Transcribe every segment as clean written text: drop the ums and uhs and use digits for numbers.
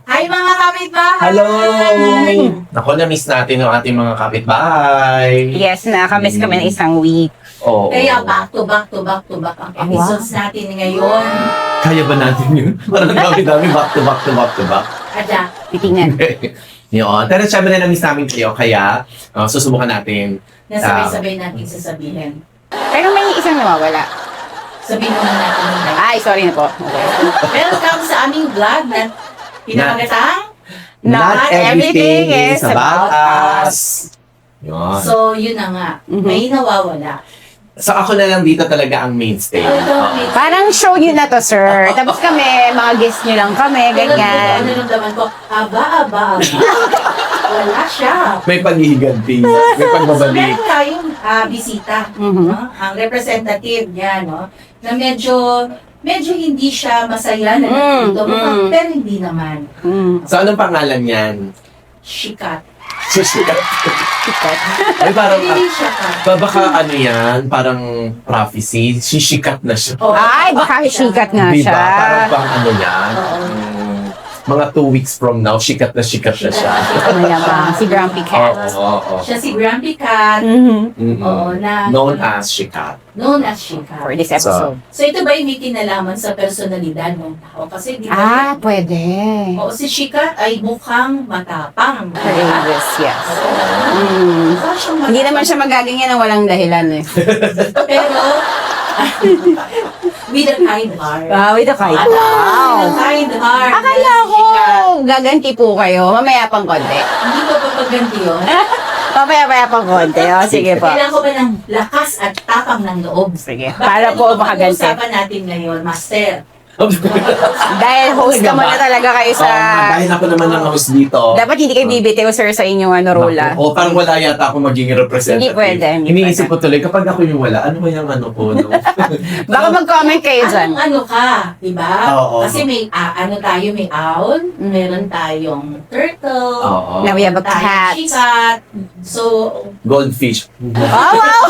Hi mga kapitbahay! Hello! Ako, na-miss natin ang ating mga kapitbahay. Yes, nakamiss kami ng isang week. Oo. Kaya back to back ang episodes natin ngayon. Kaya ba natin yun? Parang dami-dami, back to back. Adya, Titingnan. Yun. Pero syempre na-miss namin kayo, kaya susubukan natin. nasabay-sabay natin sasabihin. Pero may isang nawawala. Sabihin muna natin yung Ay, sorry na po. Okay. welcome sa aming vlog na pinamagatang. Not everything is about us. Yun. So, yun na nga. May nawawala. So ako na lang dito talaga ang mainstay. Parang show nyo na to, sir. Tapos kami, mga guest nyo lang kami, ganyan. Ano naman ko? Aba. Wala siya. May paghihiganti. May So, pagbabalik. meron tayong bisita. Mhm. No? Ang representative niya, no? Na medyo hindi siya masaya na nandito. Pero hindi naman. So anong pangalan yan? Shikat. Susikat. Ay parang, Hindi siya ka. baka ano yan, parang prophecy, sisikat na siya. Oh, Ay, baka sikat nga Diba? siya. Parang pang ano yan. Oo. Mga 2 weeks from now, sikat na siya. Ano naman, si Grumpy Cat. Oo. Siya si Grumpy Cat. Mm-mm. Oo, na Known as Shikat. known as Shikat. For this episode. So ito ba yung may kinalaman sa personalidad ng tao? Kasi di ba, Ah, pwede. oo, si Shikat ay mukhang matapang. Courageous, yes. Oo. Mukha siyang Hindi naman matapang. siya magaganyan ng walang dahilan eh. Pero, with a kind heart. With a kite. With a Wow. kind heart. Akala ko, gaganti po kayo. Mamaya pang konti. Hindi ko pa pagganti yun. Mamaya pang konti. O, sige po. Kailangan ko ba ng lakas at tapang ng loob? Sige. Para po makaganti. Pag-uusapan natin ngayon, Master. Dahil host ka muna talaga kayo sa... Dahil ako naman ang host dito. Dapat hindi kayo bibitiw, sir, sa inyong role. O parang wala yata ako magiging representative. Hindi pwede, hindi Iniisip ko tuloy, kapag ako yung wala, ano ba yung ano ko? No? Baka mag-comment kayo dyan. Ano ka, di ba? Oo. Kasi may, may owl, meron tayong turtle, Oo. Now we have a tayong cat. shikat. So, Goldfish. Oh, wow!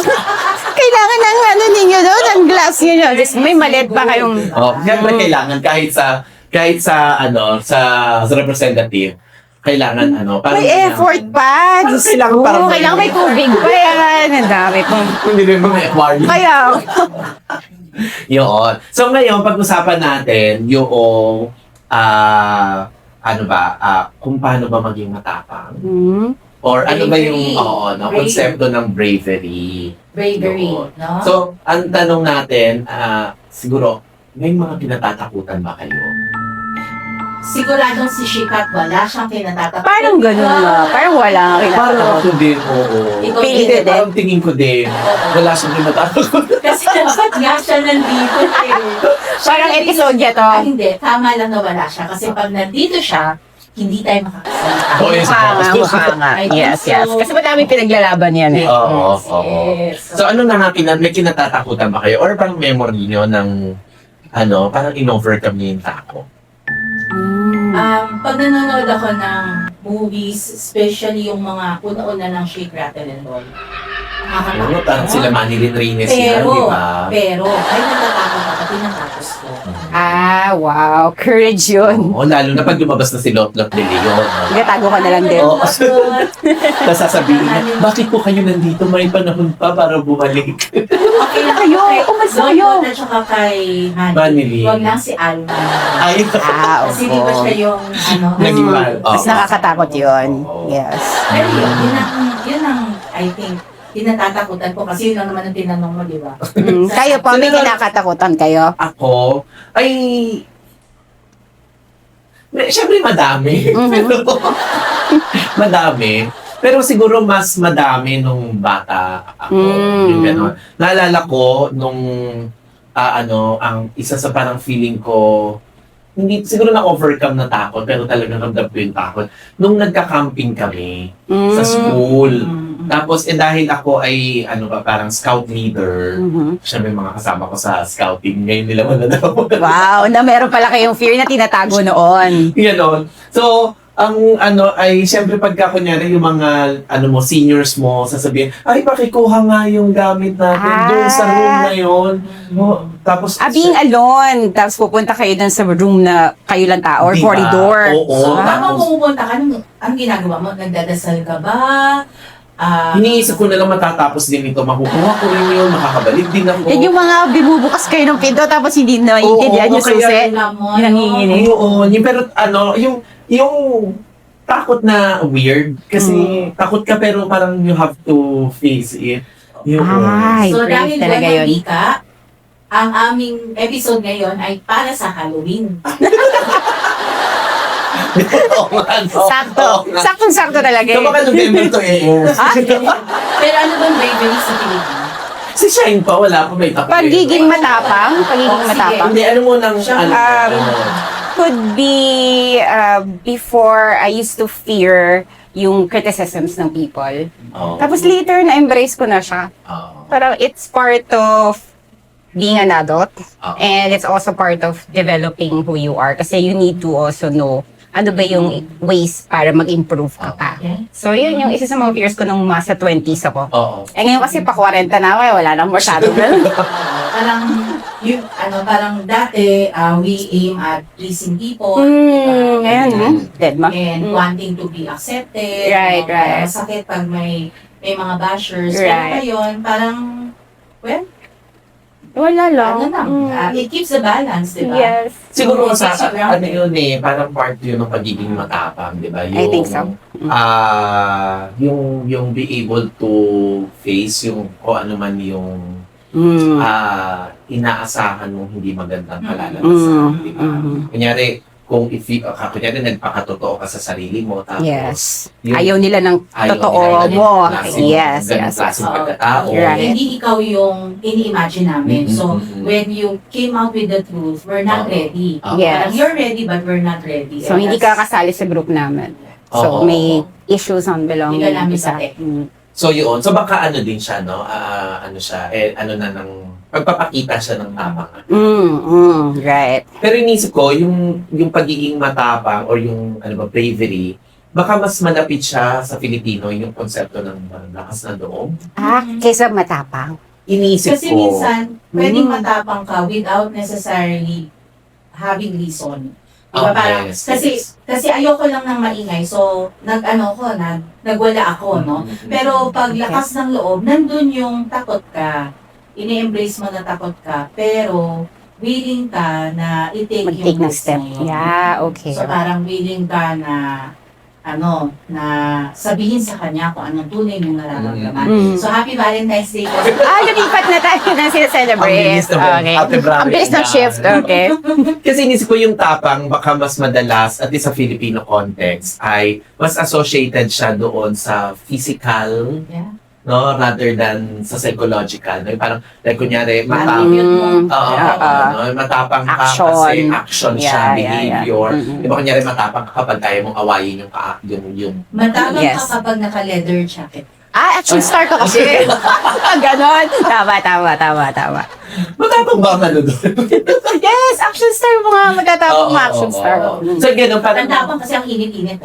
Kailangan ng ninyo doon, ng glass nyo. Just may maliit pa kayong... Oh, siyempre kailangan kahit sa representative, kailangan May effort pa. Parang Diyos kailangan ko. parang- Kailangan may tubig pa yan. Ang dami pong... Hindi rin mga aquarium. Kaya... Yun. So ngayon, pag-usapan natin yung kung paano ba maging matapang. Or ano ba yung Bravery. konsepto ng bravery. bravery, Yun. no? So, ang tanong natin, siguro, may mga kinatatakutan ba kayo? Siguradong si Shikat, wala siyang kinatatakot. Parang ganun na. Parang wala. Parang ako din, oo. Ikaw Pili Hindi, din. parang tingin ko din. Wala siyang kinatatakot. Kasi dapat nga siya nandito eh. Parang episode niya to. Hindi, tama lang na wala siya. Kasi pag nandito siya, hindi tayo makakasalita. Oh, yes. Mukha nga. I think Yes, so. yes. Kasi madami pinaglalaban yan eh. Oo, Yes, oo. yes. So, ano na nga, may kinatatakutan ba kayo? Or parang memory nyo ng, parang in-overcome niyo yung tako? Pag nanonood ako ng movies, especially yung mga una-una ng Shake, Rattle, and Roll, Ano, parang sila Manilyn Reyes yan, di ba? Pero, ay natatakot ako, tinatapos ko. Wow. Courage yun. Oo, lalo na pag lumabas na si Lotlot de Leon. Gatago ka na lang din. Oo. Tapos sasabihin niya, bakit po kayo nandito? May panahon pa para bumalik. Okay lang Kayo, kay umas Don kayo. Don at saka kay Manny. Manilyn. Huwag lang si Alma. Ay, Kasi di ba siya yung naging mahal. Mas nakakatakot yun. Oo. Yes. Pero yun ang, I think, tinatatakutan ko kasi yun lang naman ang tinanong mo, di ba? Kayo po, may kinakatakutan kayo? Ako, ay, syempre madami. Madami. Pero siguro mas madami nung bata ako. Yung gano'n. Naalala ko nung, ang isa sa parang feeling ko, hindi, siguro na-overcome na takot, pero talagang ramdam ko yung takot. Nung nagka-camping kami sa school, tapos dahil ako ay, parang scout leader, syempre mga kasama ko sa scouting, ngayon nila malalaman. Wow, na meron pala kayong fear na tinatago noon. Ganon. So, ang ano ay siyempre pagka kunyari yung mga ano mo seniors mo sasabihin ay pakikuha nga yung gamit natin doon sa room na yon. Tapos Being alone, tapos pupunta kayo dun sa room na kayo lang tao or Diba? corridor. Oo. Tama, pumupunta ka, anong ginagawa mo? Nagdadasal ka ba? iniisip ko na lang matatapos din ito, makukuha ko rin yun, makakabalik din ako. Yan yung mga binubukas kayo ng pinto tapos hindi na maintindihan Oo, yung kaya susi. mo, Nanginginig. Oo, pero ano, yung takot na weird kasi takot ka pero parang you have to face it. Yung, Ay, So, brave dahil talaga buwan ng yun. Wika, ang aming episode ngayon ay para sa Halloween. Oo nga, no? Sakto. Oo nga. Saktong-sakto talaga So, baka November to Pero ano bang bravery sa Pilipinas? Si Shine pa, wala pa may tapos. Pagiging matapang. Pagiging sige. matapang. Hindi, ano mo nang, Could be before I used to fear yung criticisms ng people. Tapos later na-embrace ko na siya. Parang it's part of being an adult and it's also part of developing who you are kasi you need to also know ano ba yung ways para mag-improve ka pa. Okay. So yun yung isa sa mga fears ko nung masa 20s ako. Oo. Eh ngayon kasi pa 40 na ako, wala nang masyadong ganun. Parang, parang dati, we aim at pleasing people. Ngayon, dead ma. And wanting to be accepted. Right, right. Masakit pag may mga bashers. Right. Pero ngayon, parang, well, Wala lang. ano lang, it keeps the balance, di ba? Yes. Siguro It sa keeps you grounded. ano yun eh, parang part yun ng pagiging matapang, di ba? I think so. Yung be able to face yung kung ano man yung Mm. inaasahan mong hindi magandang kalalabasan, di ba? Kunyari, kung kunyari nagpakatotoo ka sa sarili mo, tapos Yes. yung Ayaw nila ng ayaw totoo nila ng mo. klaseng- Yes, ganung yes, yes. klaseng pagkatao. Right. Hindi ikaw yung ini-imagine namin. So, Mhm. when you came out with the truth, we're not Oo. ready. Yes. Parang you're ready, but we're not ready. So, And hindi ka that's- kasali sa group namin. So, Oo. may issues on belonging. Hindi ka namin isa. pati. So yun, so baka ano din siya, no? Ano siya, ano na ng, pagpapakita siya ng tapang. Right. Pero inisip ko, yung pagiging matapang or yung ano ba, bravery, baka mas malapit siya sa Filipino yung konsepto ng lakas ng loob. Kaysa matapang. Inisip Kasi ko, minsan, pwedeng matapang ka without necessarily having reason. Diba? Parang, yes, kasi ayoko lang ng maingay. So, nagwala ako, no? Pero pag lakas ng loob, nandun yung takot ka. Ini-embrace mo na takot ka. Pero, willing ka na i-take Mag-take yung ng risk step. na yun. Yeah, okay. So, parang willing ka na na sabihin sa kanya kung anong tunay mong nararamdaman. So, Happy Valentine's Day po. Lumipat na tayo na Ang celebrate. bilis na Okay. February Ang bilis ng na. shift, okay. Kasi inisip ko yung tapang, baka mas madalas, at least sa Filipino context, ay mas associated siya doon sa physical, Yeah. no, rather than sa psychological. No? Yung parang, like, kunyari, matapang. Attribute mo. No? Matapang ka Action. kasi action siya, Yeah, yeah, yeah. behavior. Mm-mm. Di ba kunyari matapang ka kapag kaya mong awayin yung Matapang Yes. ka kapag naka-leather jacket. Action star ko kasi. Ganon. Tama. matapang ba ang ano doon? Yes, action star mo nga. Matatapang mo action star. So, ganun, parang, Matapang kasi ang init-init.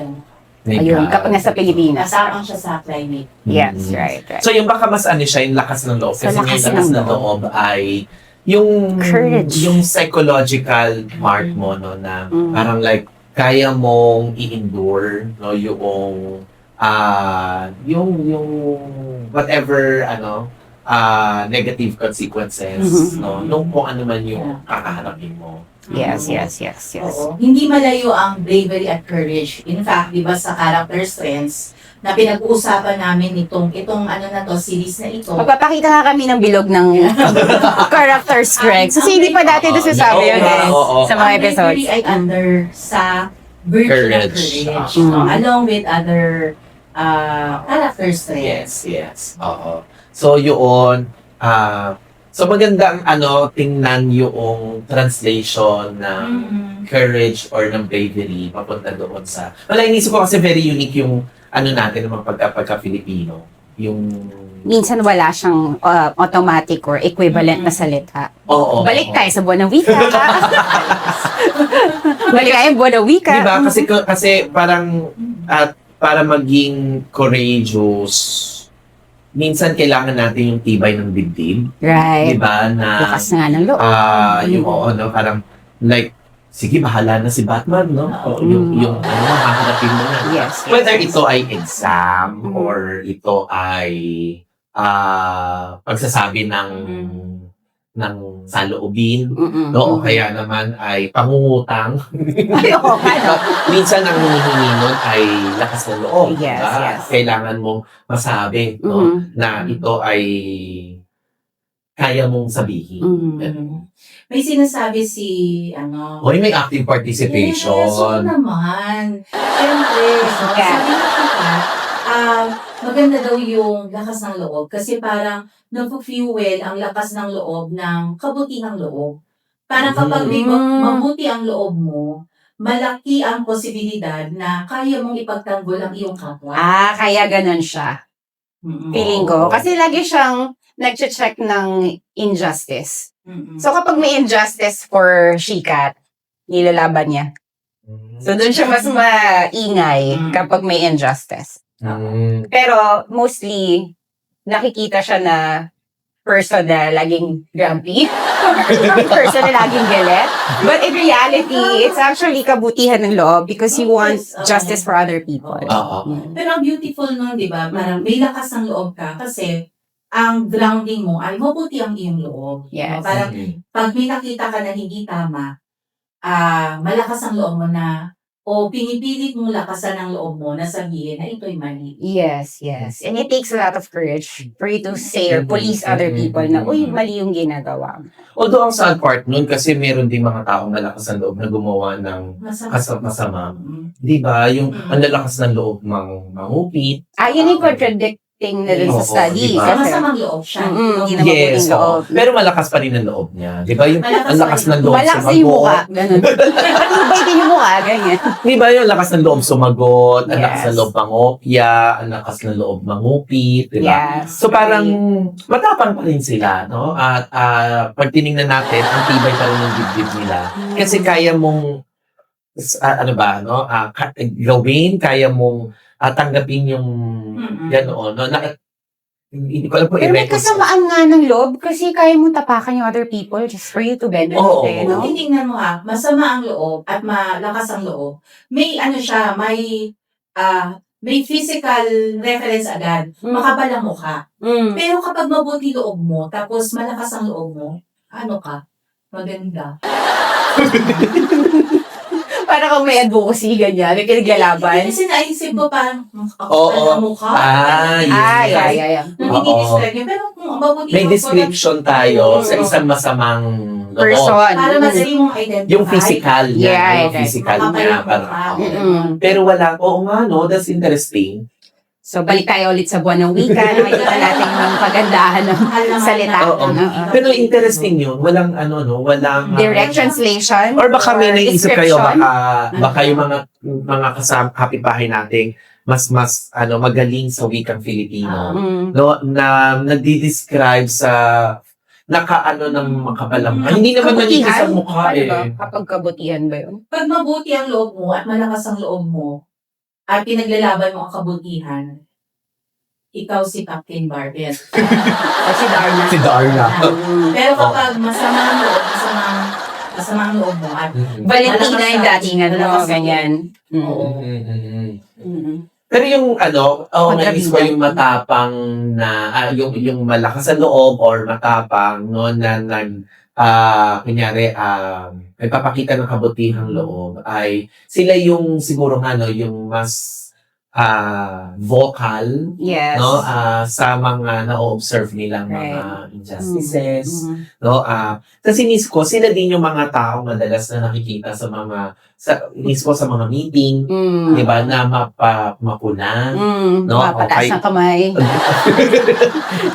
Ayun, kapag nasa Pilipinas. Kasama siya sa climate. Yes, right. So, yung baka mas ano siya, yung lakas ng loob. So, Kasi lakas yung lakas ng ng loob ay yung Courage. yung psychological part mo, no, na parang like, kaya mong i-endure, no, yung whatever, negative consequences, no, nung kung ano man yung kakaharapin mo. Yes. Oo. Hindi malayo ang bravery at courage. In fact, di ba sa character strengths, na pinag-uusapan namin itong series na ito. Magpapakita nga kami ng bilog ng character strengths. Kasi hindi pa dati nasasabi yun eh. Sa mga Ang episodes. bravery ay under sa virtue of Courage. courage. No? Along with other character strengths. Yes. Oo. So, yun, so maganda ang tingnan yung translation ng courage or ng bravery papunta doon sa... Wala, inisip ko kasi very unique yung natin ng mga pagka-Filipino. Minsan wala siyang automatic or equivalent na salita. Oo. Balik tayo sa Buona Vista. Balik tayo Buona Vista. Diba? Kasi parang para maging courageous, minsan kailangan natin yung tibay ng dibdib. Right. Diba? Na, Lakas nga ng loob. yung parang like, sige, bahala na si Batman, no? Yung hahanapin mo na. Yes. Whether ito ay exam or ito ay pagsasabi ng saloobin, no? O kaya naman ay pangungutang. Ay, oo, ano? Minsan ang hinihingi nun ay lakas ng loob. Yes, diba? yes. Kailangan mong masabi, no? Na ito ay kaya mong sabihin. May sinasabi si, Hoy, may active participation. Yes, oo naman. Siyempre, sabi ko kita, maganda daw yung lakas ng loob kasi parang nag-fuel ang lakas ng loob ng kabutihang loob. Parang kapag may mabuti ang loob mo, malaki ang posibilidad na kaya mong ipagtanggol ang iyong kapwa. Kaya ganun siya. Feeling ko. Kasi lagi siyang nag-check ng injustice. So kapag may injustice for Shikat, nilalaban niya. So doon siya mas maingay kapag may injustice. Pero mostly, nakikita siya na person na laging grumpy. Person na laging galit. But in reality, it's actually kabutihan ng loob because he wants justice for other people. Pero ang beautiful nun, di ba? Parang may lakas ng loob ka kasi ang grounding mo ay mabuti ang iyong loob. Yes. No? Parang pag may nakita ka na hindi tama, malakas ang loob mo na o pinipilit mong lakasan ang loob mo na sabihin na ito'y mali. Yes, yes. And it takes a lot of courage for you to say or police other people na, uy, mali yung ginagawa. Although ang sad part nun, kasi meron din mga taong malakas ng loob na gumawa ng masama. Di ba? Yung ang lalakas ng loob mangupit. Yun yung contradicting na dun sa study. Diba? Kasi, Masamang loob siya. hindi na Yes, mabuting loob. Pero malakas pa rin ang loob niya. Di ba? Yung ang lakas ng loob Malakas din yung mukha. Ganun. Matibay din yung mukha. Ganyan. Di ba yung lakas ng loob sumagot, ang Yes. lakas ng loob mangopya, ang lakas ng loob mangupit, di ba? Yes. So parang matapang pa rin sila, no? At pag tinignan natin, ang tibay pa rin ng dibdib nila. Kasi kaya mong, gawin, kaya mong tanggapin yung ganoon, no? Hindi ko alam po Pero may i-record. kasamaan nga ng loob kasi kaya mo tapakan yung other people just for you to benefit. Oo. No? Kung titingnan mo masama ang loob at malakas ang loob, may siya, may physical reference agad, makapal ang mukha. Pero kapag mabuti loob mo, tapos malakas ang loob mo, maganda. Para kung may advocacy, ganyan, may pinaglalaban. Kasi naisip ko parang, Oo. kapal ang mukha. Yeah. Nangingidistract yun. Pero kung mabuti May mo, description tayo sa isang masamang loob. Person. para madali mong identify. Yung physical niya, Yeah, yung physical Makapal niya. yung Parang, mukha. pero wala, nga no, that's interesting. So, balik tayo ulit sa buwan ng wika. Nakikita natin yung kagandahan ng Mahal naman salita. Oo. Pero interesting yun, walang walang Direct translation. or baka may naisip kayo, description. baka yung mga kapitbahay nating mas magaling sa wikang Filipino, no, na nagdi-describe sa ng makabalang. Hindi naman nagiging sa mukha Paano ba? eh. Kapag kabutihan ba yun? Pag mabuti ang loob mo at malakas ang loob mo, at pinaglalaban mo ang kabutihan, ikaw si Captain Barbell. O si Darna. Si Darna. Pero kapag masama ang loob, masama ang loob mo at Valentina yung datingan mo, malakas ang ganyan. Oo. Pero yung nais ko yung matapang na, yung malakas sa loob or matapang, no, na kunyari, nagpapakita ng kabutihang loob ay sila yung siguro yung mas vocal, Yes. no, sa mga na-observe nilang mga injustices, no, kasi mismo sila din yung mga tao madalas na nakikita sa mga mismo sa mga meeting, di ba, na mapunan, no, Mapataas ng kamay.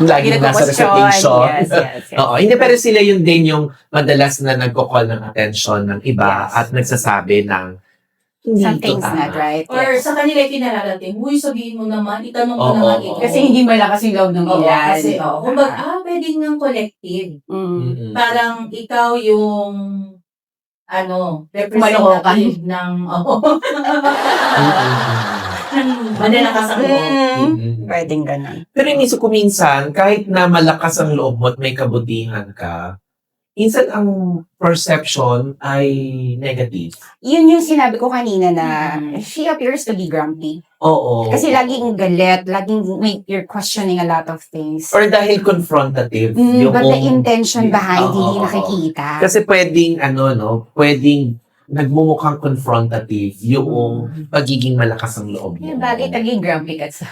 lagi nasa recitation. Yes. Oo, hindi, pero sila yun din yung madalas na nagko-call ng attention ng iba Yes. at nagsasabi ng Hindi Something's ito not tama. right. Or sa kanila yung kinararating, huy, sabihin mo naman, itanong mo Oo, naman oo. ito. Kasi hindi malakas yung loob ng Oo, ilan. kasi, kumbaga, pwedeng ng collective. Mm-mm. Parang ikaw yung, Kumalokokan. representative ng, ng malalakas ang loob. Mm-mm. Pwedeng ganun. Pero inisip ko minsan, kahit na malakas ang loob mo at may kabutihan ka, minsan ang perception ay negative. Yun yung sinabi ko kanina na Mhm. she appears to be grumpy. Oo. Kasi laging galit, laging you're questioning a lot of things. Or dahil confrontative. But the intention behind, hindi Oo. nakikita. Kasi pwedeng, pwedeng nagmumukhang confrontative yung pagiging malakas ang loob mo. Kaya bagay talagang grumpy ka sa...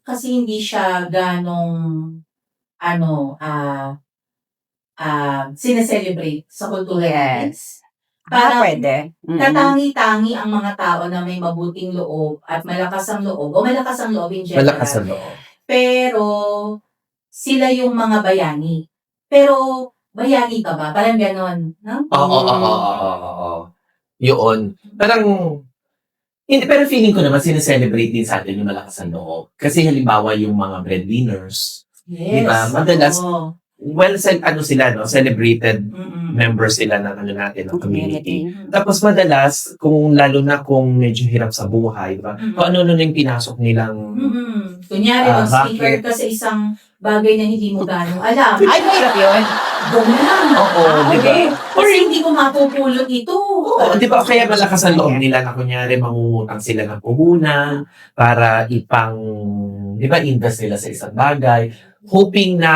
Kasi hindi siya ganong, sineselebrate sa kultura natin. Yes. Parang Pwede. katangi-tangi ang mga tao na may mabuting loob at malakas ang loob, o malakas ang loob in general. Malakas ang loob. Pero, sila yung mga bayani. Pero, bayani ka ba? Parang ganon, no? Oo. Yun. Parang, hindi, pero feeling ko naman, sineselebrate din sa atin yung malakas ang loob. Kasi halimbawa yung mga breadwinners, Yes. Diba? Madalas, oo. sila, celebrated Mm-mm. members sila ng natin, ng community. Community. Tapos madalas, lalo na kung medyo hirap sa buhay, diba? Mm-mm. Kung ano yung pinasok nilang Kunyari, mag-speaker racket. ka sa isang bagay na hindi mo ganong alam. Ay, mahirap yun. Gawin lang. Oo, diba? Kasi hindi ko mapupulot ito. Oo, di ba? Kaya malakas ang loob nila na kunyari mangungutang sila ng puhunan para invest nila sa isang bagay, hoping na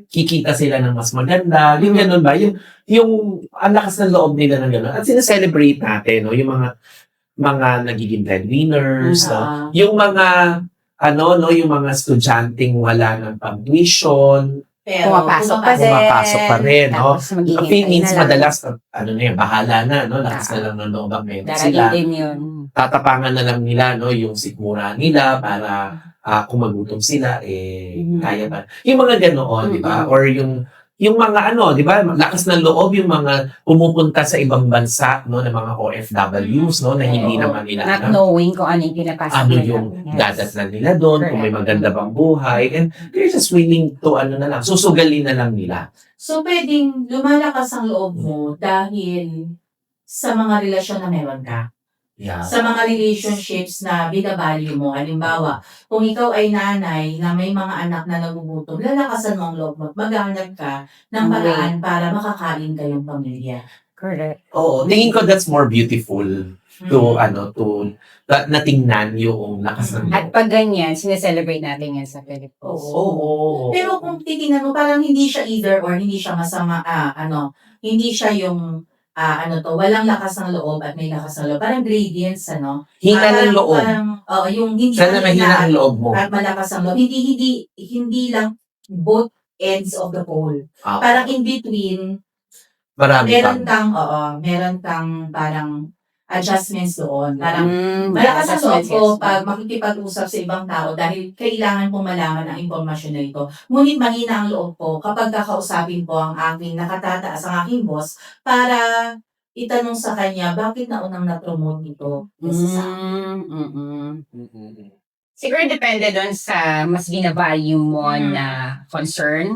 kikita sila ng mas maganda. Yung ganun ba? Yung ang lakas ng loob nila ng ganun. At sineselebrate natin, no? Yung mga nagiging breadwinners, no? Yung mga yung mga estudyanteng wala ng pang-tuition, Pero, Pumapasok pumapasok pa rin, no? Tapos magiging Ang feelings na lang. madalas, bahala na, no? Lakas na lang ng loob ang meron Darating sila. din yun. Tatapangan na lang nila, no? Yung sikmura nila para kung magutom sila, kaya ba? Yung mga ganoon, di ba? Or yung mga di ba? Lakas ng loob yung mga pumupunta sa ibang bansa, no? Na mga OFWs, no? Na hindi Oo. naman nila Not alam knowing kung ano yung pinapasok ano nila. yung Yes. dadatnan nila doon, kung may maganda bang buhay, and they're just willing to, susugalin na lang nila. So, pwedeng lumalakas ang loob mo dahil sa mga relasyon na meron ka. Yeah. Sa mga relationships na binavalue mo. Halimbawa, kung ikaw ay nanay na may mga anak na nagugutom, lalakasan mo ang loob mo at maghahanap ka ng paraan para makakain kayong pamilya. Correct. Oo, tingin ko that's more beautiful to natingnan yung lakas ng At loob. pag ganyan, sineselebrate natin yan sa Philippines. Oo. Pero kung titingnan mo, parang hindi siya either or, hindi siya masama, hindi siya yung, walang lakas ng loob at may lakas ng loob. Parang gradients, Hina ng loob. Yung hindi Sana mahina ang loob mo. at malakas ang loob. Hindi lang both ends of the pole. Ah, Parang in between, marami meron pang. kang parang adjustments doon. Parang Mm, malakas ang loob yes, ko yes. pag makikipag-usap sa ibang tao dahil kailangan kong malaman ang impormasyon na ito. Ngunit mahina ang loob ko kapag kakausapin ko ang aking nakatataas, ang aking boss, para itanong sa kanya, bakit naunang na-promote ito? Kasi sa Siguro depende doon sa mas binavalue mo na concern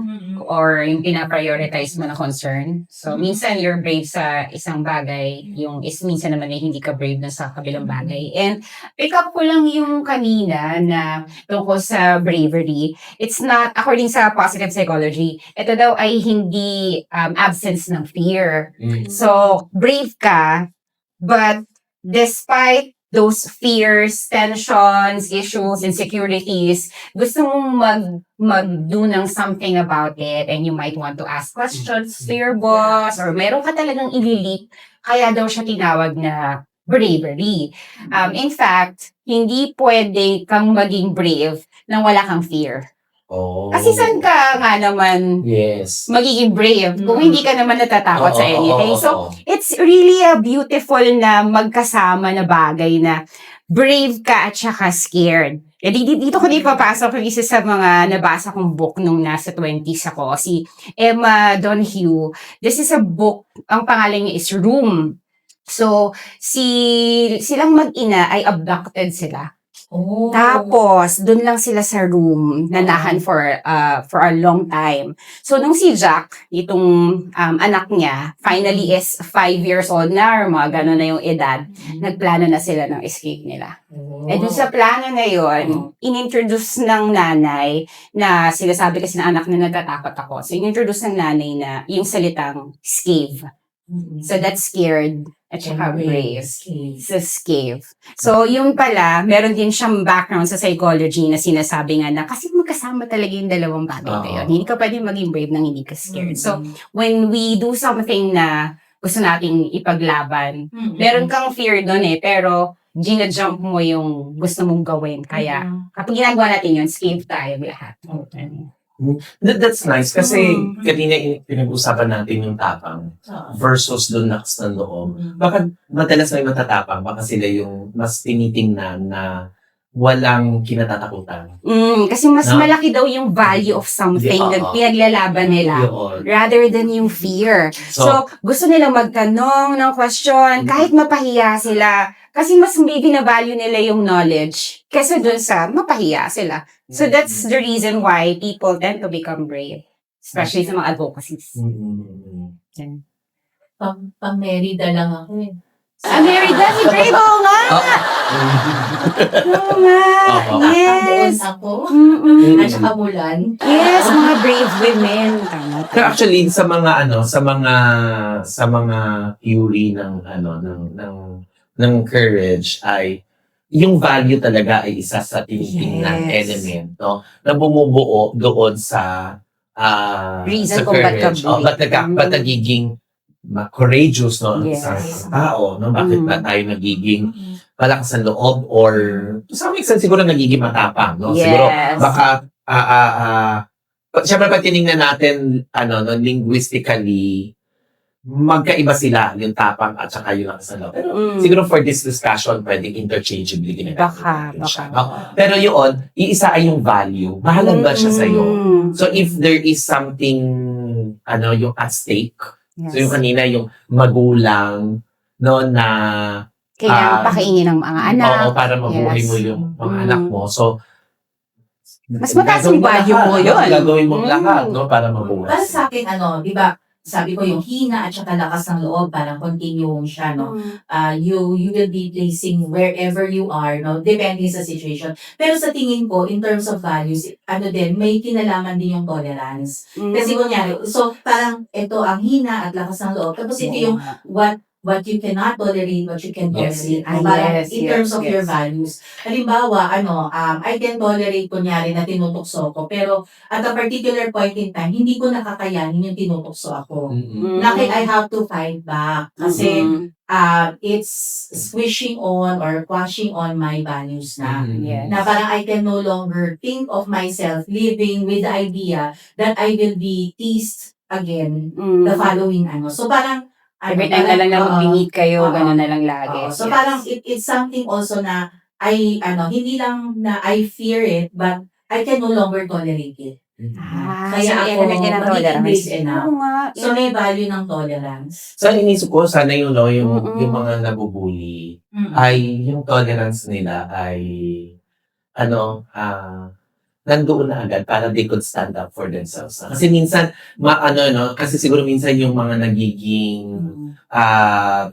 or yung pinaprioritize mo na concern. So, minsan you're brave sa isang bagay, yung minsan naman ay hindi ka brave na sa kabilang bagay. And pick up ko lang yung kanina na tungkol sa bravery. It's not, according sa positive psychology, ito daw ay hindi absence ng fear. So, brave ka, but despite those fears, tensions, issues, insecurities, gusto mong mag-do ng something about it and you might want to ask questions to your boss or meron ka talagang ililit, kaya daw siya tinawag na bravery. In fact, hindi pwede kang maging brave nang wala kang fear. Oh. Kasi saan ka nga naman Yes. magiging brave kung hindi ka naman natatakot sa anything. So, Oo. it's really a beautiful na magkasama na bagay na brave ka at saka scared. E dito ko papasok yung isa sa mga nabasa kong book nung nasa 20s ako, si Emma Donoghue. This is a book, ang pangalan niya is Room. So, silang mag-ina ay abducted sila. Oh. Tapos, dun lang sila sa room, nanahan for a long time. So, nung si Jack, itong anak niya, finally is 5 years old na, or mga gano'n na yung edad, nagplano na sila ng escape nila. Oh. And dun sa plano na yun, inintroduce ng nanay na sinasabi kasi ng anak na natatakot ako. So, inintroduce ng nanay na yung salitang scave. So, that's scared at saka brave. So, scave. So, yung pala, meron din siyang background sa psychology na sinasabi nga na kasi magkasama talaga yung dalawang bagay na yun. Hindi ka pwede maging brave nang hindi ka scared. So, when we do something na gusto nating ipaglaban, meron kang fear doon pero gina-jump mo yung gusto mong gawin. Kaya, kapag ginagawa natin yun, scave tayo lahat. That's nice kasi kanina pinag-usapan natin yung tapang versus doon lakas ng loob. Bakit madalas may matatapang? Baka sila yung mas tinitingnan na walang kinatatakutan. Kasi mas No? malaki daw yung value of something na pinaglalaban nila Yun. rather than yung fear. So, gusto nilang magtanong ng question kahit mapahiya sila. Kasi mas may binavalue nila yung knowledge kaysa dun sa mapahiya sila. So, that's the reason why people tend to become brave. Especially sa mga advocacies. Yan. Pang-merida lang ako eh. Merida, si Brave! Oo nga! Oo nga! Yes! Ako. Mm-mm. At saka Mulan. Yes, mga brave women. Tama. Pero actually sa mga sa mga theory ng courage ay yung value talaga ay isa sa tinitingnan element, no? Na bumubuo doon sa Reason sa kung ba't ka brave. ba't nagiging courageous, no? Yes. Sa tao, no? Bakit ba tayo nagiging malakas ang loob or to some extent siguro nagiging matapang, no? Yes. Siguro baka siyempre pag tinignan natin linguistically magkaiba sila yung tapang at saka yung lakas ng loob. Pero siguro for this discussion pwedeng interchangeably ginagamit Baka. natin siya, no? Pero yun, iisa ay yung value. Mahalaga siya sa'yo. So if there is something yung at stake. Yes. So yung kanina yung magulang no na Kaya pakainin ng mga anak. oo, para mabuhay Yes. mo yung mga anak mo. So Mas mataas yung value mo yun. Gagawin mo lahat no para mabuhay. Para sa akin, di ba, sabi ko yung hina at saka lakas ng loob, parang continuum siya, no? You will be placing wherever you are, no? Depending sa situation. Pero sa tingin ko, in terms of values, may kinalaman din yung tolerance. Kasi kunyari, so parang ito ang hina at lakas ng loob. Tapos ito yung what you cannot tolerate, what you can Yes. tolerate. Ah, Parang yes, in terms yes, of your yes. values. Halimbawa, I can tolerate kunyari na tinutukso ko, pero at a particular point in time, hindi ko nakakayanin yung tinutukso ako. I have to fight back. Kasi it's swishing on or quashing on my values na. Yes. Na parang I can no longer think of myself living with the idea that I will be teased again the following So parang Every time na lang na mag-meet kayo, oo. gano'n na lang lagi. So parang it's something also na hindi lang na I fear it, but I can no longer tolerate it. Kaya ako, mag-embrace enough. So may value ng tolerance. So inisip ko sana yung mga nabubuli ay yung tolerance nila ay nandoon na agad para they could stand up for themselves. Kasi minsan kasi siguro minsan yung mga nagiging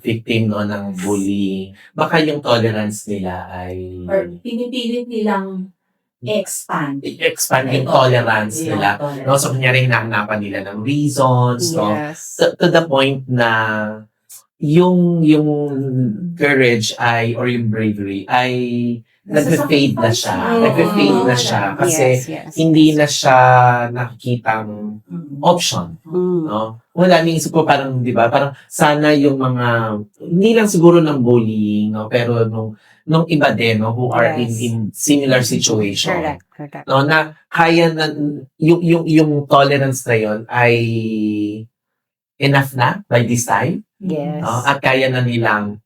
victim ng bullying, baka yung tolerance nila ay Or pinipilit nilang expand yung tolerance nila. No, so kunyari hinahanapan nila ng reasons, no? Yes. To the point na yung courage ay or yung bravery ay nagfe-fade na siya. Nagfe-fade na siya kasi Yes. hindi na siya nakikitang option, no? Wala, naisip ko parang, di ba, parang sana yung mga, hindi lang siguro ng bullying, no, pero nung iba din, no, who are in similar situation. Correct. No, na kaya na, yung tolerance na yon ay enough na by this time, Yes. no? At kaya na nilang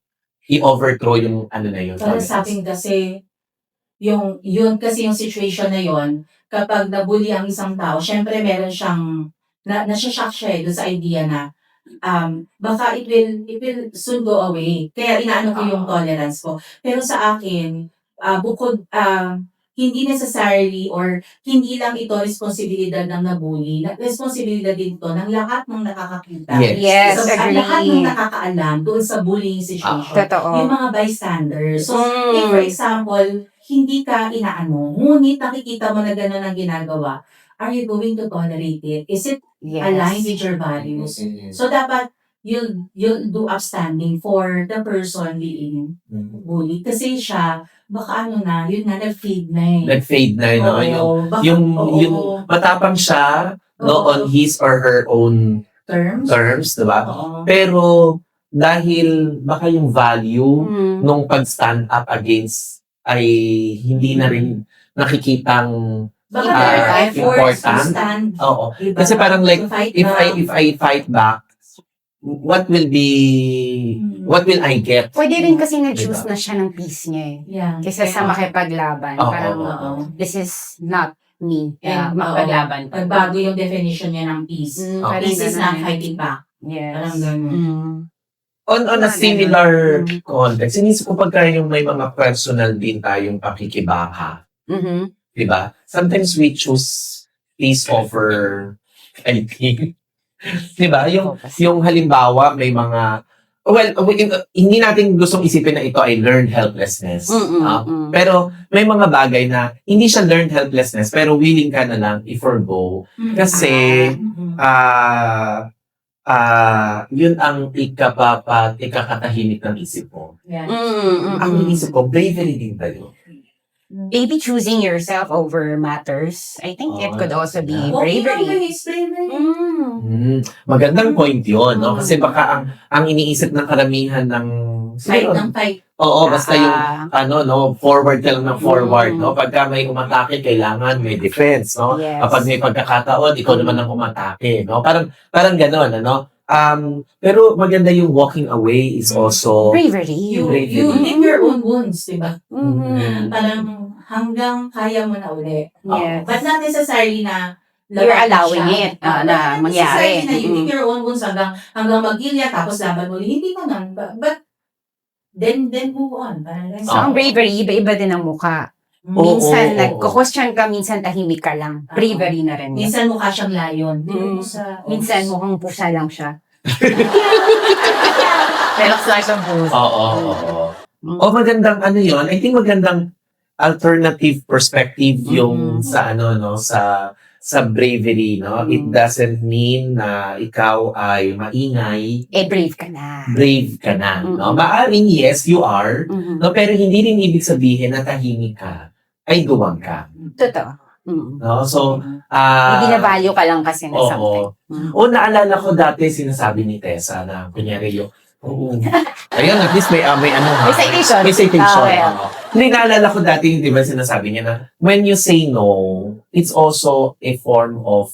i-overthrow yung na yun. Para sa akin kasi, yun kasi yung situation na yun, kapag nabully ang isang tao, syempre meron siyang, nasya-shock siya doon sa idea na, baka it will soon go away. Kaya inaano ko yung tolerance ko. Pero sa akin, bukod, hindi necessarily or hindi lang ito responsibilidad ng nabully, responsibilidad din to ng lahat ng nakakakita. Yes. Yes, So, agree. lahat ng nakakaalam doon sa bullying situation. Totoo. Yung mga bystanders. So, Mm. if for example, hindi ka inaano, ngunit nakikita mo na gano'n ang ginagawa, are you going to tolerate it? Is it aligned with your values? So, dapat you'll do upstanding for the person being bullied. Kasi siya, baka yun nga, nag-fade na eh. Nag-fade na yun. Oo, baka- yung oo. matapang siya Oo. on his or her own terms, diba? Oo. Pero dahil baka yung value Mm. nung pag-stand up against ay hindi na rin nakikitang Baka Ah, there are efforts to important. stand. oo. Diba? Kasi parang like, To fight if back. I fight back, what will I get? Pwede rin kasi na-choose Diba? na siya ng peace niya eh. Yeah. Kaysa sa makipaglaban. Oo. Parang, Oo. this is not me. And, Makipaglaban. Pagbago yung definition niya ng peace. Mm, Oh. parang Peace is ganun not eh. fighting back. Yes. Parang ganun. Mm. On a Mga similar ganun. context, sinisip ko pagka yung may mga personal din tayong pakikibaka, Mhm. di ba? Sometimes we choose peace over anything. Di ba? Yung halimbawa, may mga, hindi natin gustong isipin na ito ay learned helplessness. Mm-mm. Pero may mga bagay na hindi siya learned helplessness, pero willing ka na lang i-forgo. Kasi, yun ang ikakatahimik ng isip mo. Yeah. Ang inisip ko, bravery din tayo. Maybe choosing yourself over matters. I think it could also be bravery. Magandang point yun, no? Kasi baka ang iniisip ng karamihan ng Fight ng fight. Oo, basta yung forward ka lang ng forward, Mm. no? Pagka may umatake, kailangan may defense, no? Yes. Kapag may pagkakataon, ikaw naman ang umatake, no? Parang gano'n, ano? Pero maganda yung walking away is also Bravery. You Bravery. live your own wounds, di ba? Mhm. Parang hanggang kaya mo na uli. Yes. But not necessarily na You're laban allowing siya. it, na Not necessarily mangyari. na you Mm. live your own wounds hanggang magilya tapos laban uli. Hindi ko nun. But then move on. Parang ganun. So, ang bravery, iba-iba din ang mukha. Oo, Minsan, oo. nagko-question ka, minsan tahimik ka lang. Bravery na rin. yun. Minsan mukha siyang layon. Minsan mukhang pusa lang siya. Pero sa isang pusa. Oo. O magandang ano yun, I think magandang alternative perspective yung sa sa bravery, no? It doesn't mean na ikaw ay maingay, Brave ka na. brave ka na, no? Maaring yes, you are, Mhm. no? Pero hindi rin ibig sabihin na tahimik ka ay duwag ka, Totoo. Mhm. no? So, Hindi na value ka lang kasi na oo. something. O naalala ko dati sinasabi ni Tessa na kunyari yung ayun, at least may ano ha. May citation. May citation. Okay. Oo. Hindi, naalala ko dati, di ba, sinasabi niya na when you say no, it's also a form of,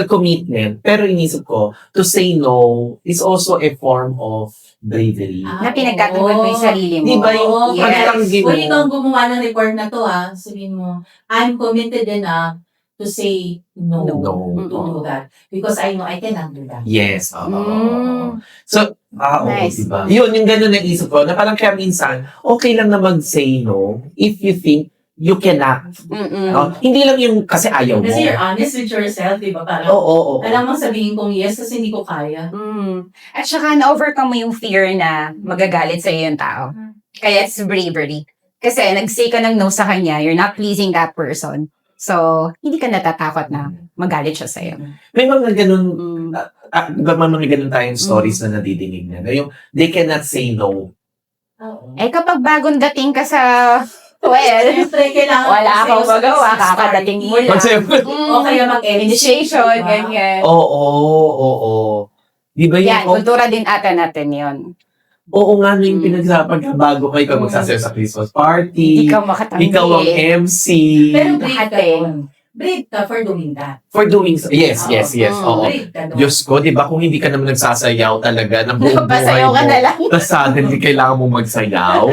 commitment. Pero inisip ko, to say no is also a form of bravery. Na pinagtatanggol mo yung sarili mo. Di ba yung Oo, pagtanggi mo? Kung ikaw ang gumawa ng report na to sabihin mo, I'm committed enough to say no, No. to do that. Because I know I cannot do that. Yes. Oo. Mm. So, Nice. diba? Yun, yung gano'n na isip ko, na parang kaya minsan, okay lang na mag-say no if you think you cannot. Mm-mm. No? Hindi lang yung kasi ayaw mo. Kasi you're honest with yourself, di ba? Parang, Oo. alam mo sabihin kong yes kasi hindi ko kaya. At saka na-overcome mo yung fear na magagalit sa yung tao. Kaya it's bravery. Kasi nag-say ka ng no sa kanya, you're not pleasing that person. So, hindi ka natatakot na magalit siya sa'yo. May mga ganun, diba may mga ganun tayong stories na nadidinig na. Yung they cannot say no. Oo. Kapag bagong dating ka sa, Siyempre, kailangan wala kasi akong yung magawa, success kakadating mo party. lang. O kaya Initiation, diba? ganyan. Oo. Di ba Yan, yung, kultura din ata natin yun. oo nga, no, yung bago kayo ka magsasayo sa Christmas party, Hindi ka makatanggi. ikaw ang MC. Pero brave Lahat ka eh. dun. brave ka for doing that. For doing so. Yes, yes, yes. Oo. Brave ka doon. Diyos ko, di ba kung hindi ka naman nagsasayaw talaga ng buong buhay Pasayaw ka mo, na lang. tapos suddenly kailangan mo magsayaw.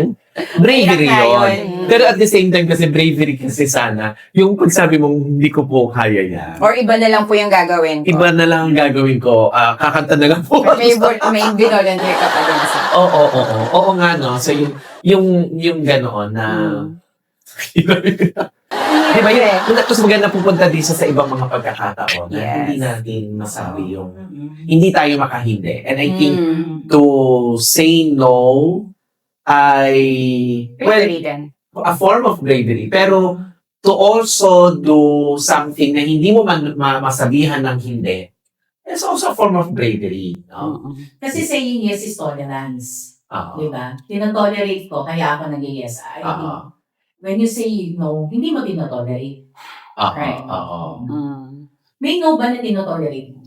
Bravery Hirap nga yun. yun. Pero at the same time kasi bravery kasi sana, yung pagsabi mong hindi ko po kaya yan. Or iba na lang po yung gagawin ko. Iba na lang ang gagawin ko. Kakanta na lang po. Or may binolunteer ka pa din sa... Oo, oo, oo. Oo nga, no? So, yung ganoon na... Di ba yun? Tapos maganda pupunta din siya sa ibang mga pagkakataon na Yes. hindi natin masabi yung... Mm-mm. Hindi tayo makahindi. And I think Mm. to say no ay... Bravery din. a form of bravery. Pero to also do something na hindi mo masabihan ng hindi, it's also a form of bravery. No? Mm-mm. Kasi saying yes is tolerance. Oo. Di ba? Tinotolerate ko, kaya ako nag-yes. I think, Oo. when you say no, hindi mo tinotolerate. Oo. Right. Oo. Mm. May no ba na tinotolerate mo?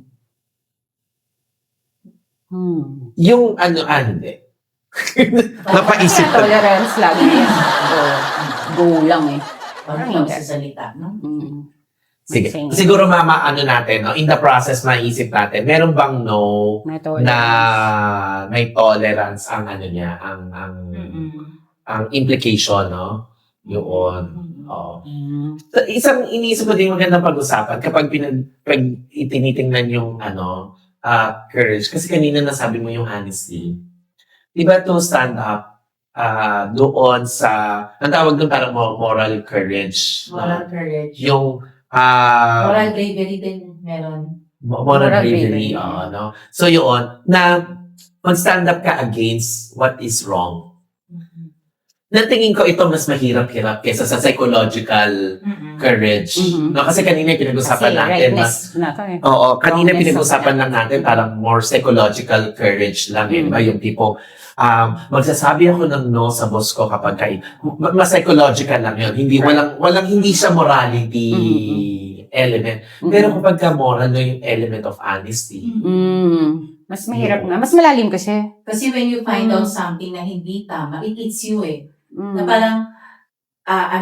Yung hindi. Napaisip ka. Tolerance lagi yan. Go lang eh. Parang Hindi. magsasalita, no? Mm. Sige. Sige. Siguro natin, no? In the process, maisip natin, meron bang no May na tolerance. may tolerance ang niya, ang implication, no? Yun. Oo. Mm. So, isang iniisip ko din magandang pag-usapan kapag pag itinitingnan yung courage. Kasi kanina nasabi mo yung honesty. Diba to stand up doon sa, ang tawag doon parang moral courage. Moral courage. Yung Moral bravery din meron. moral Moral bravery. bravery. No? So yun, na mag-stand up ka against what is wrong. Natingin ko ito mas mahirap-hirap kaysa sa psychological courage. Mhm. No, kasi kanina pinag-usapan Kasi natin, mas rightness na to eh. oo, kanina Wrongness pinag-usapan of lang natin parang more psychological courage lang, eh, Mm. ba? Yung tipo, magsasabi ako ng no sa boss ko kapag mas psychological lang yun. Hindi, walang hindi siya morality element. Pero kapag ka moral, no, yung element of honesty. Mas mahirap na. Mas malalim kasi. Kasi when you find out something na hindi tama, it eats you eh. Mm. Na parang,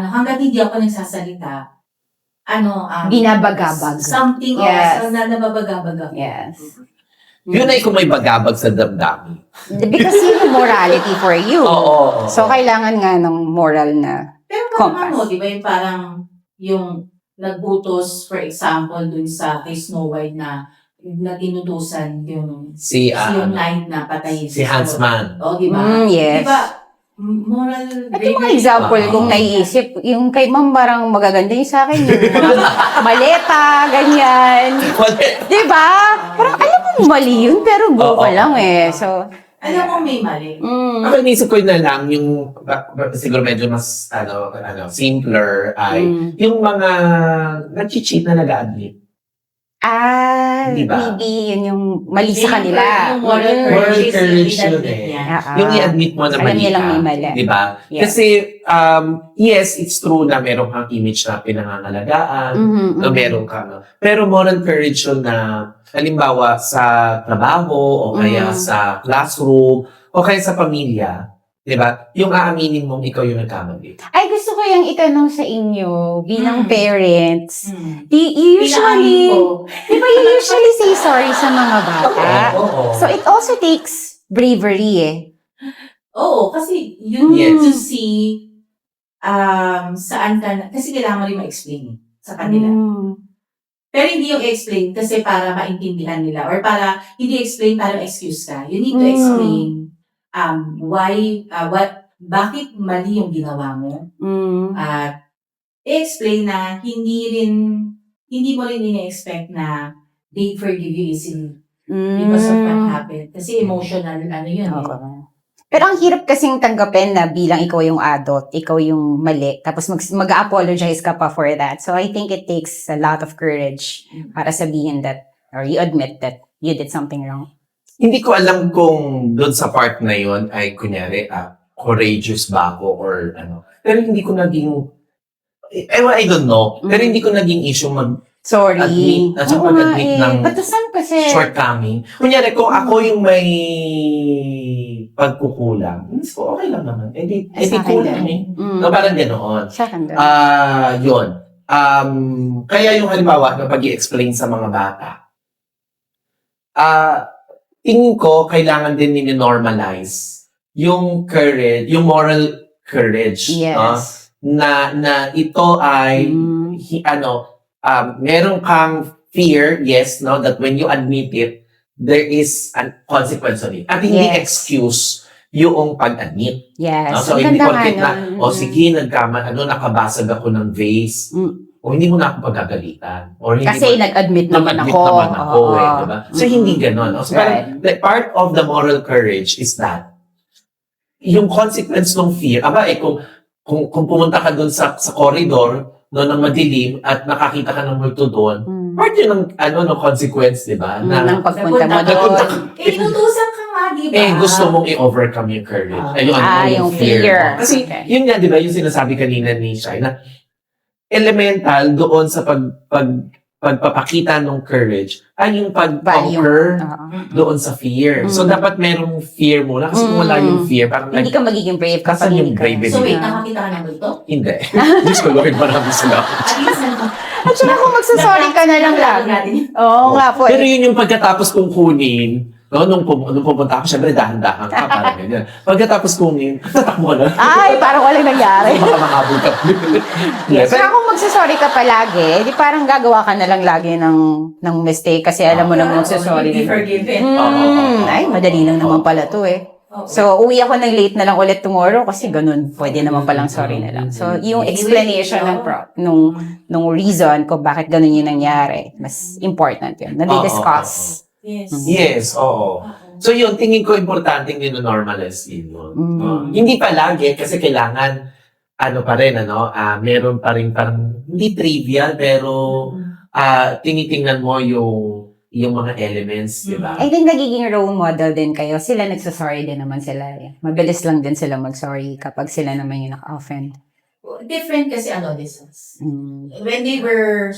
hanggat hindi ako nagsasalita, Ginabagabag. something, Yes. na nababagabag ako. Yes. Yun ay kung may bagabag sa damdamin. Because yun yung morality for you. Oo. So, kailangan nga ng moral na. Pero parang Compass. di ba yung parang, yung nagbutos, for example, dun sa kay Snow White na tinutusan yung Si knight na patayin si Huntsman. O, di ba? Yes. Di ba, moral At yung mga example, Ah. kung naiisip, yung kay ma'am parang magaganda yung sa akin, yung mga maleta, ganyan. Di ba? Parang alam mo mali yun, pero go ka Oo. lang eh. So, Alam mo may mali. Ako inisip ko na lang yung siguro medyo mas simpler ay yung mga nag-cheat na nag-admit. Di ba? maybe yun yung mali sa kanila. Yung moral Moral courage courage is yun i-admit eh. niya. Yung i-admit mo na Alam mali niya lang ka. may mali. Di ba? Yeah. Kasi yes, it's true na meron kang image na pinangangalagaan, na meron kang pero moral courage yun na halimbawa sa trabaho o kaya sa classroom o kaya sa pamilya, di ba? Yung aaminin mong ikaw yung nagkamali. Ay, gusto ko yung itanong sa inyo bilang parents. Hmm. You usually, Pinaamin ko. di ba you usually say sorry sa mga bata? Oo. So, it also takes bravery eh. Oo, kasi you Yes. need to see saan ka na, kasi kailangan mo rin ma-explain sa kanila. Pero hindi yung explain kasi para maintindihan nila or para hindi explain para excuse ka. You need to explain bakit mali yung ginawa mo. At i-explain na hindi mo rin ini-expect na they forgive you easily because of what happened. Kasi emotional, yun. Okay. Pero ang hirap kasing tanggapin na bilang ikaw yung adult, ikaw yung mali, tapos mag-apologize ka pa for that. So I think it takes a lot of courage para sabihin that, or you admit that you did something wrong. Hindi ko alam kung doon sa part na yon ay kunyari courageous ba ako or ano. Pero hindi ko naging I don't know. Pero hindi ko naging issue Sorry. Admit, at saka Oo nga mag-admit ng Batasan kasi. shortcoming. Kunyari, kung ako yung may pagkukulang, okay lang naman. Sa Edi akin kulang din. eh. No, parang ganoon. Sa akin din. Yun. kaya yung halimbawa na pag-i-explain sa mga bata, tingin ko kailangan din ni-normalize yung courage, yung moral courage, no? Yes. Na ito ay meron kang fear, yes, no, that when you admit it, there is a consequence on it. At hindi Yes. excuse yung pag-admit. Yes. No? So, Ang hindi ganda porket nga na, nun. sige, nakabasag ako ng vase. O hindi mo na ako pagagalitan. Or hindi Kasi mo, nag-admit naman nag-admit ako. naman ako, Oo. diba? So, hindi ganon. No? So, Right. parang, like, part of the moral courage is that yung consequence ng fear, kung pumunta ka dun sa corridor, no, ng madilim, at nakakita ka ng multo doon, part yun ng consequence, di ba? Ng pagpunta mo Napunta doon. inutusan ka nga, di ba? Gusto mong i-overcome yung courage. Yung fear. mo. Kasi, Okay. yun nga, di ba, yung sinasabi kanina ni Shai, na elemental doon sa pagpapakita ng courage ay yung pag-conquer doon sa fear. So, dapat merong fear muna. Kasi kung wala yung fear, parang Hindi ka magiging brave Kasan kapag yung hindi ka. brave? So wait, nakakita ka ng multo? Hindi. Diyos ko, Lord, maraming salamat. At least At saka kung magsasorry ka na lang lagi. Oo nga po. Pero yun yung pagkatapos kong kunin, no, nung pumunta ako, syempre dahan-dahan ka, parang ganyan. Pagkatapos kunin, tatakbo ka na. Ay, parang walang nangyari. Baka makahabol ka. Yes. Saka kung magsasorry ka palagi, di parang gagawa ka na lang lagi ng mistake kasi alam mo nang magsasorry. Be forgiven. Ay, madali lang naman pala to eh. So, uwi ako ng late na lang ulit tomorrow kasi ganun, pwede naman palang sorry na lang. So, yung explanation nung reason kung bakit ganun yung nangyari, mas important yun. Nadi-discuss. Yes. Yes, oo. So yun, tingin ko importante yung normalize yun. Hindi palagi, kasi kailangan, meron pa rin parang, hindi trivial, pero tinitingnan mo yung mga elements, di ba? I think nagiging role model din kayo. Sila nagsasorry din naman sila eh. Mabilis lang din sila mag-sorry kapag sila naman yung naka-offend. Different kasi adolescents. When they were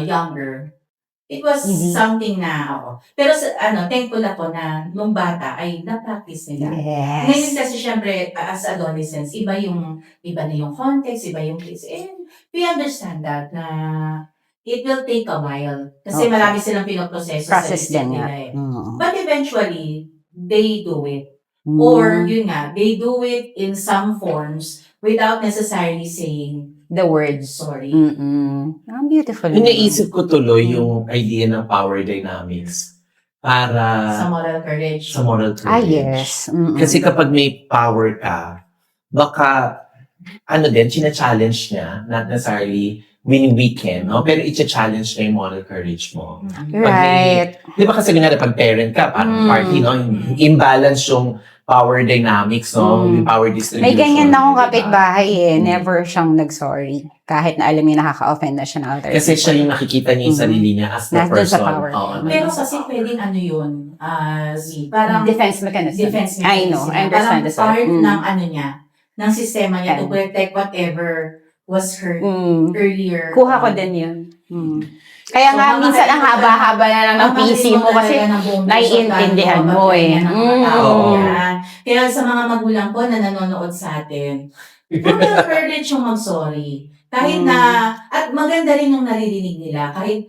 younger, it was something na Pero thankful ako na nung bata ay na-practice nila. Yes. Ngayon kasi syempre as adolescents, iba na yung context, iba yung place. And we understand that na it will take a while. Kasi marami silang pinoproseso sa Process isip din nga. nila eh. But eventually, they do it. Or yun nga, they do it in some forms without necessarily saying the words. sorry. Ang beautiful. Iniisip ko tuloy yung idea ng power dynamics para Sa moral courage. sa moral courage. Yes. Kasi kapag may power ka, baka, china-challenge niya, not necessarily win-weekend, no? Pero i-challenge niya yung moral courage mo. Right. Di ba kasi ganyan, pag parent ka, parang party, no? Imbalance yung power dynamics, no? Yung power distribution. May ganyan na akong diba? kapitbahay eh. Never siyang nag-sorry. Kahit na alam niya nakaka-offend na siya ng other Kasi siya people. yung nakikita niya yung sarili niya as the Nandun sa person. power. Oo. Pero kasi pwedeng yun, Z, parang Defense mechanism. defense I know. I understand Parang this. part ng niya, ng sistema niya to protect whatever was hurt earlier. Kuha ko din yun. Kaya So, nga, minsan ang haba-haba na lang ng PC mo kasi naiintindihan mo eh. Kaya sa mga magulang ko na nanonood sa atin, moral courage yung mag-sorry. Kahit na, at maganda rin yung naririnig nila, kahit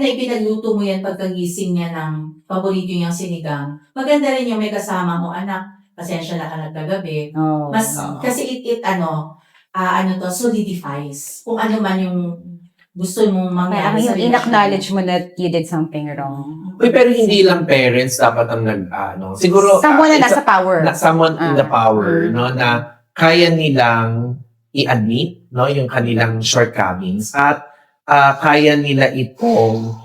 na ipinagluto mo yan pagkagising niya ng paborito niyang sinigang, maganda rin yung may kasama mo, anak, pasensya na ka nagkagabi. Kasi it solidifies kung ano man yung gusto mong mangyari sa Yung in-acknowledge mo that you did something wrong. Uy, pero hindi lang parents dapat ang siguro Someone na nasa power. Someone in the power, no, na kaya nilang i-admit, no, yung kanilang shortcomings at kaya nila itong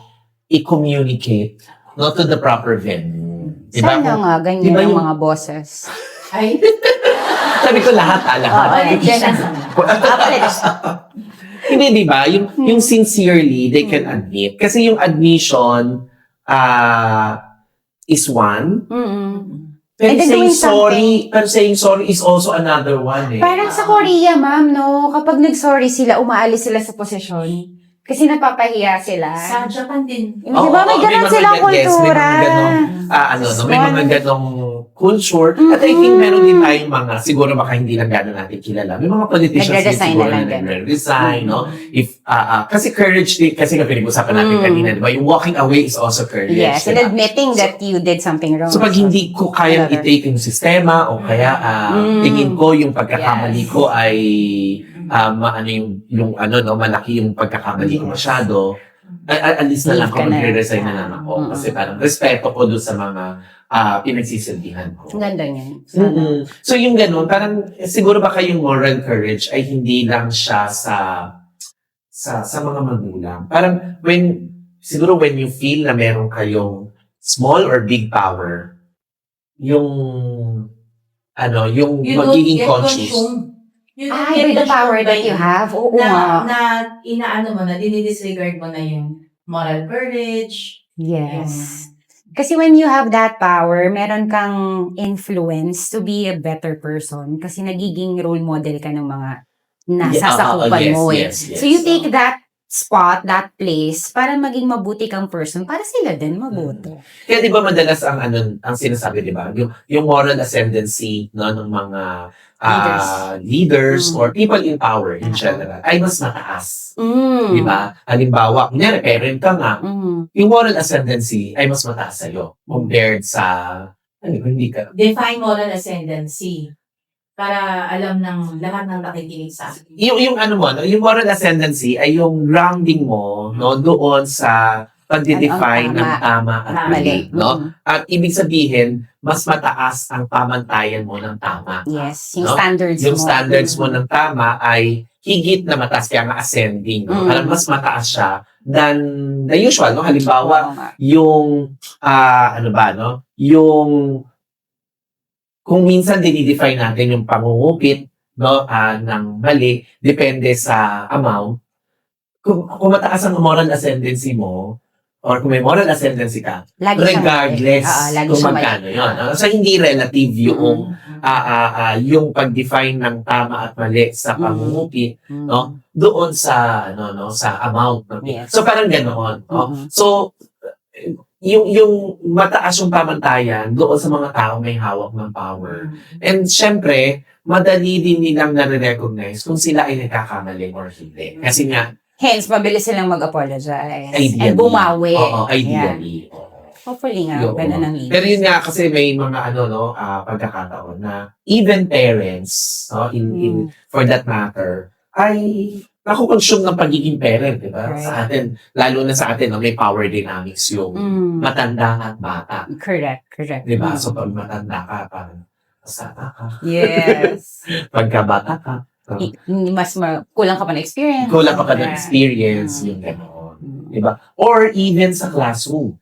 i-communicate, no, to the proper venue. Diba? Sana nga, ganyan diba yung yung mga bosses. Ay, sabi ko lahat. Hindi, di ba? Yung sincerely, they can admit. Kasi yung admission is one. Pero And then saying doing sorry, is also another one eh. Parang sa Korea, ma'am, no? Kapag nag-sorry sila, umaalis sila sa posisyon. Kasi napapahiya sila. sa Japan din. Di ba? May ganun silang kultura. May mga ganong culture. At I think meron din tayong mga, siguro baka hindi lang gano'n natin kilala. May mga politicians din Nagre-resign siguro na lang na din. nagre-resign, no? If, kasi courage din, kasi nga pinag-usapan natin kanina, di ba? Yung walking away is also courage. Yes, and diba? admitting that you did something wrong. So pag hindi ko kayang Another. i-take yung sistema o kaya tingin ko yung pagkakamali Yes. ko ay ano yung ano no malaki yung pagkakamali ko Yes. masyado, alis na lang Leave ako, ka na. magre-resign na lang ako Mm. kasi parang respeto ko doon sa mga pinagsisilbihan ko. Ang ganda niyan. Mm-mm. So yung ganun, parang siguro baka yung moral courage ay hindi lang siya sa mga magulang. Parang siguro when you feel na meron kayong small or big power, yung yung You don't magiging get conscious. consumed. You don't Ay, get with the power consumed that by you it. have. Oo Na nga. inaano mo na, dinidisregard mo na yung moral courage. Yes. Kasi when you have that power, meron kang influence to be a better person kasi nagiging role model ka ng mga nasasakupan yes, mo eh. yes, yes. So you take that spot, that place, para maging mabuti kang person, para sila din mabuti. Kaya di ba madalas ang sinasabi, di ba? Yung moral ascendancy no, ng mga leaders Mm. or people in power in Oo. general ay mas mataas. Mm. Di ba? Halimbawa, kunyari, parent ka nga, Mm. yung moral ascendancy ay mas mataas sa'yo compared sa, hindi ka. Define moral ascendancy para alam ng lahat ng nakikinig sa akin. Yung yung moral ascendancy ay yung grounding mo, no, doon sa pagde-define Ano ang ng tama at mali, Mali. no? Mm. At ibig sabihin, mas mataas ang pamantayan mo ng tama. Yes, yung No? standards mo. Yung standards mo ng tama ay higit na mataas, kaya nga ascending. No? Mm. Parang mas mataas siya than the usual. No? Halimbawa, Oo nga. yung, yung, kung minsan dinidefine natin yung pangungupit, no, ng mali, depende sa amount. Kung mataas ang moral ascendancy mo, or kung may moral ascendancy ka, Lagi siyang regardless mali. Oo, lagi kung siyang mali. magkano yun. So, hindi relative yung, yung pag-define ng tama at mali sa pangungupit, Mm. no? Doon sa, sa amount. No? Yes. So, parang ganoon. No? Mhm. So, yung mataas yung pamantayan doon sa mga tao may hawak ng power. And syempre, madali din nilang nare-recognize kung sila ay nagkakamali or hindi. Kasi nga, Hence, mabilis silang mag-apologize. ideally. And bumawi. Oo, Yeah. ideally. Oo. Hopefully nga, Oo. ganun ang leaders. Pero yun nga, kasi may mga pagkakataon na even parents, no, in for that matter, ay nakukonsume ng pagiging parent, di ba? Right. Sa atin, lalo na sa atin, no, may power dynamics yung matanda at bata. Correct. Di ba? So, pag matanda ka, parang masata ka. Yes. Pagkabata ka, Kulang ka pa ng experience. kulang ka pa ng Yeah. experience, yung gano'n. Di ba? Or even sa classroom.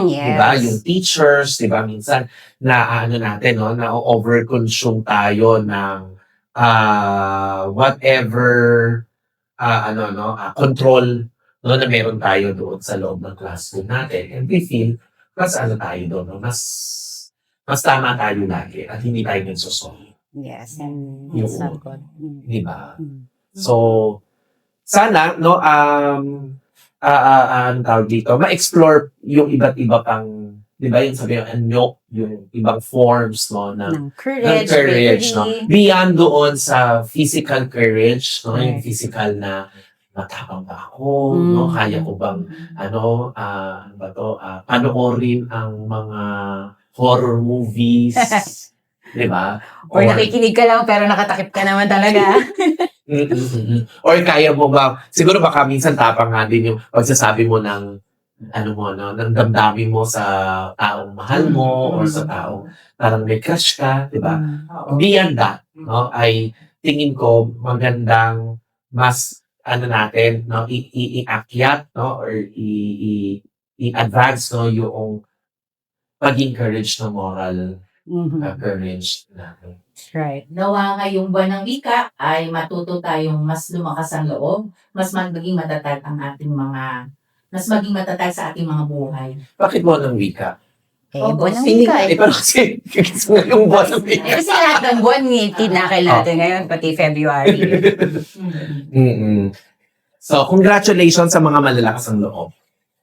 Yes. Diba? Yung teachers, diba? Minsan, natin, no? Na-overconsume tayo ng whatever, control, no? Na meron tayo doon sa loob ng classroom natin. And we feel, mas tayo doon, no? Mas tama tayo lagi at hindi tayo nagsusolve. Yes, and Yung- it's not good. Diba? Mm. So, sana, no, ang tawag dito, ma-explore yung iba't iba pang, di ba, yung sabi yung ibang forms, no, Ng ng courage, courage, no? bravery. Beyond doon sa physical courage, no, yung Right. physical na matapang ba ako, no, Mm. kaya ko bang, panoorin ang mga horror movies, di ba? Or nakikinig ka lang pero nakatakip ka naman talaga. Or kaya mo ba, siguro baka minsan tapang nga din yung pagsasabi mo ng, ng damdamin mo sa taong mahal mo or sa taong parang may crush ka, di ba? Beyond that, no, ay tingin ko magandang mas, natin, no, i-akyat, no, or i-advance, no, yung paging courage ng moral courage natin. Right. Nawa ngayong buwan ng wika ay matuto tayong mas lumakas ang loob, mas maging matatag ang ating mas maging matatag sa ating mga buhay. Bakit mo ng wika? Buwan ng Hindi wika nga, pero kasi ngayong buwan ng wika. Kasi lahat ng buwan, tinakil natin ngayon, pati February. So, congratulations sa mga malalakas ang loob.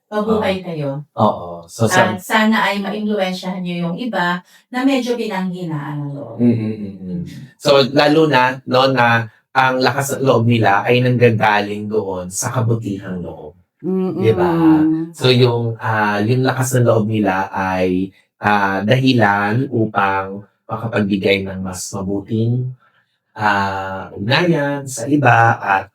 Mabuhay kayo. Oo. So, At sana ay maimpluwensyahan nyo yung iba na medyo pinanghinaan ng loob. So, lalo na, no, na ang lakas ng loob nila ay nanggagaling doon sa kabutihang loob. Diba? So, yung lakas ng loob nila ay dahilan upang makapagbigay ng mas mabuting ugnayan sa iba at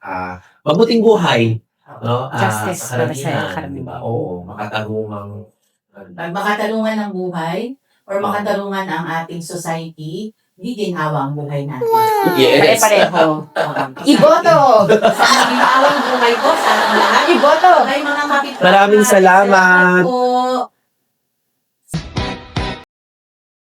mabuting buhay. No? Justice Sa para sa karamihan, karamihan. diba? Oo, makatarungang Pag makatarungan ng buhay or makatarungan ang ating society, hindi ginhawa ang buhay natin. Yes. Pare-pareho. Iboto! Ginhawa ang buhay ko sa ating lahat. Iboto! May mga kapitbahay. Maraming salamat. Po.